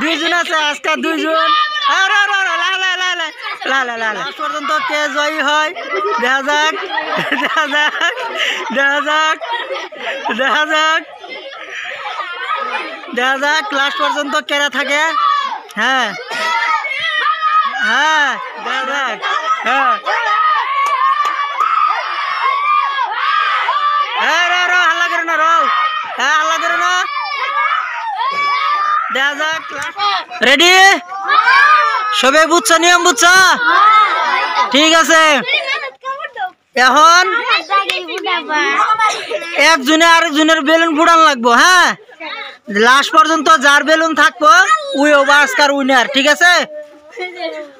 দুইজন আছে আজকে দুইজন লাস্ট পর্যন্ত কে জয়ী হয় দেখা যাক দেখা যাক দেখা যাক দেখা যাক দেখা যাক লাস্ট পর্যন্ত কেরা থাকে। হ্যাঁ হ্যাঁ দেখা যাক হ্যাঁ হাল্লা করে না রও হ্যাঁ হাল্লা করে না দেখা যাক রেডি সবাই বুঝছো নিয়ম বুঝছো ঠিক আছে এখন একজনে আরেকজনের বেলুন ফুটান লাগবো। হ্যাঁ লাস্ট পর্যন্ত যার বেলুন থাকবো ওই আজকার উইনার ঠিক আছে।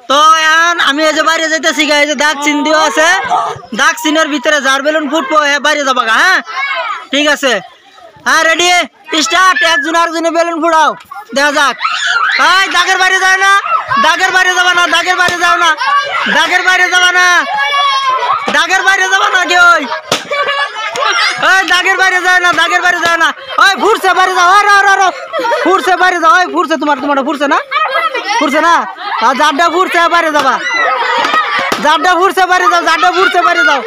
তো এখন আমি এই যে বাইরে যাইতেছি এই যে দাগ চিহ্ন দিও আছে দাগ চিহ্নের ভিতরে যার বেলুন ফুটবো বাইরে যাবা গা। হ্যাঁ ঠিক আছে হ্যাঁ রেডি স্টার্ট একজন আরেকজনের বেলুন ফুটাও দেখা যাক। এই দাগের বাইরে যাও না দাগের বাইরে যাবা না দাগের বাইরে যাও না দাগের বাইরে যাবা না দাগের বাইরে যাবা না কি ওই দাগের বাইরে যায় না দাগের বাইরে যায় না ওই ফুরছে বাইরে যাও ফুরছে বাইরে যাও ওই ফুরছে তোমারটা ফুরছে না ফুরছে না জারটা ফুরছে বাইরে যাবা জারটা ফুরছে বাইরে যাও জারটা ফুরছে বাইরে যাও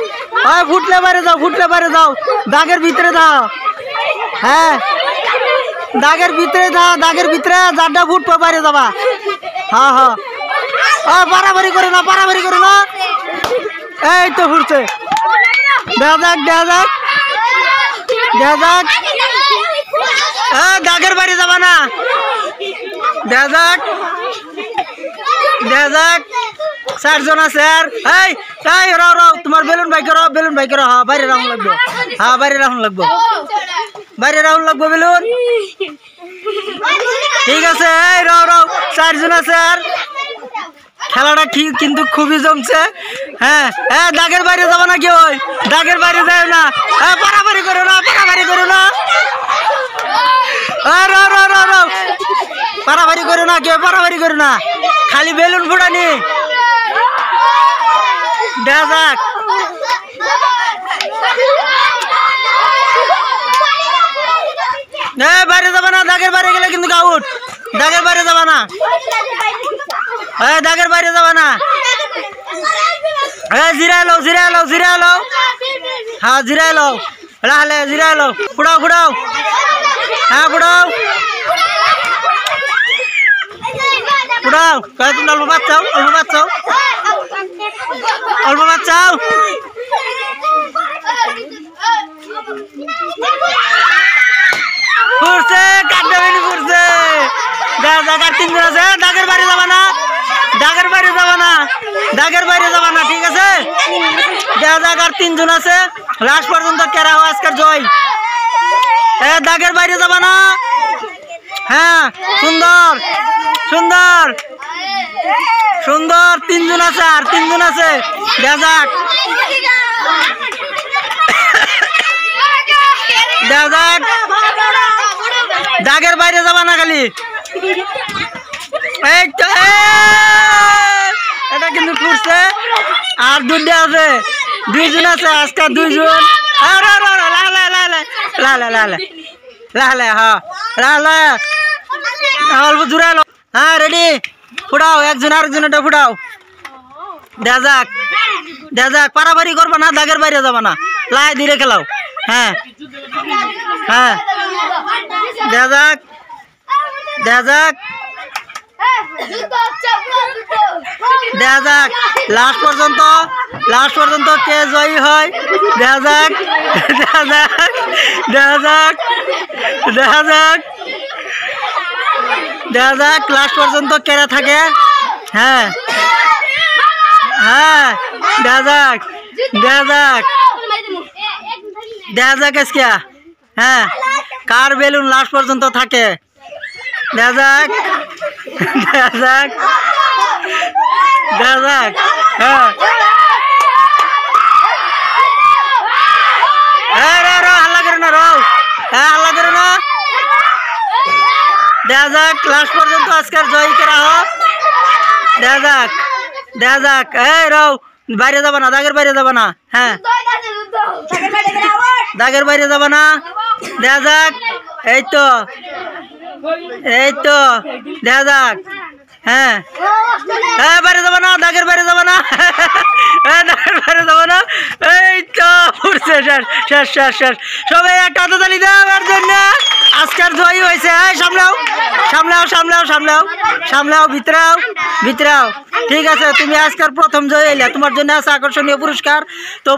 ওই ফুটলে বাইরে যাও দাগের ভিতরে দাও। হ্যাঁ দাগের ভিতরে দাও দাগের ভিতরে জারটা ফুটবে বাইরে যাবা। হ্যাঁ হ্যাঁ পারাবারি করে না এই তো ফুরছে দেখা যাক দেখা যাক দেখা যাক দাগের বাইরে যাবা না দেখা যাক দেখা যাক চারজন আছে আর এই রাও তোমার বেলুন ভাই করো হ্যাঁ বাইরে রাউন্ড লাগবো হ্যাঁ বাইরে রাউন্ড লাগবো বেলুন ঠিক আছে এই রাও চারজন আছে আর খেলাটা ঠিক কিন্তু খুবই জমছে। হ্যাঁ হ্যাঁ দাগের বাইরে যাবো না কি ওই দাগের বাইরে যায় না পারাবারি করো না পারাবারি করো না কেউ পারাবারি করো না খালি বেলুন ফুটানি দেখা যাক। বাইরে যাবা না দাগের বাইরে গেলে কিন্তু আউট দাগের বাইরে যাবা না দাগের বাইরে যাবা না জিরা লো হ্যাঁ জিরা লো রাহলে জিরা লো ফুটাও হ্যাঁ ফুটাও তুমি অল্প বাচ্চাও ফুরছে কাটবেনি ফুরছে দাগের তিনজন আছে দাগের বাইরে যাবা না ঠিক আছে দেখা যাক আর তিনজন আছে লাস্ট পর্যন্ত কেরা হয় আজকের জয় দাগের বাইরে যাবা না। হ্যাঁ সুন্দর তিনজন আছে আর তিনজন আছে দেখা যাক দাগের বাইরে যাবা না খালি এটা কিন্তু ফুটছে আর দুইজন আছে আজকে দুইজন অল্প জোরে হ্যাঁ রেডি ফুটাও একজন আরেকজনটা ফুটাও দেখা যাক পারাবারি করবা না দাগের বাইরে যাবা না লাই ধীরে খেলাও। হ্যাঁ হ্যাঁ দেখা যাক লাস্ট পর্যন্ত কে জয়ী হয় দেখা যাক লাস্ট পর্যন্ত কেরা থাকে। হ্যাঁ হ্যাঁ দেখা যাক আজকে হ্যাঁ কার বেলুন লাস্ট পর্যন্ত থাকে দেখা যাক হ্যাঁ হাল্লা করে না হাল্লা করে না দেখা যাক লাস্ট পর্যন্ত আজকের জয় করা হোক দেখা যাক এই রাও বাইরে যাবা না দাগের বাইরে যাবা না। হ্যাঁ দাগের বাইরে যাবা না দেখা যাক এই তো এই তো দেখা যাক। হ্যাঁ হ্যাঁ বাইরে যাবো না, দাগের বাইরে যাবো না, দাগের বাইরে যাবো না। এই তো ফুটছে, শেষ শেষ শেষ শেষ। সবাই একটা হাততালি দাও এর জন্য। আজকের জয়ী হয়েছে। সামলাও সামলাও সামলাও সামলাও সামলাও, ভিতরাও ভিতরাও। ঠিক আছে, তুমি আজকের প্রথম জয়ী হইলে, তোমার জন্য আছে আকর্ষণীয় পুরস্কার। তো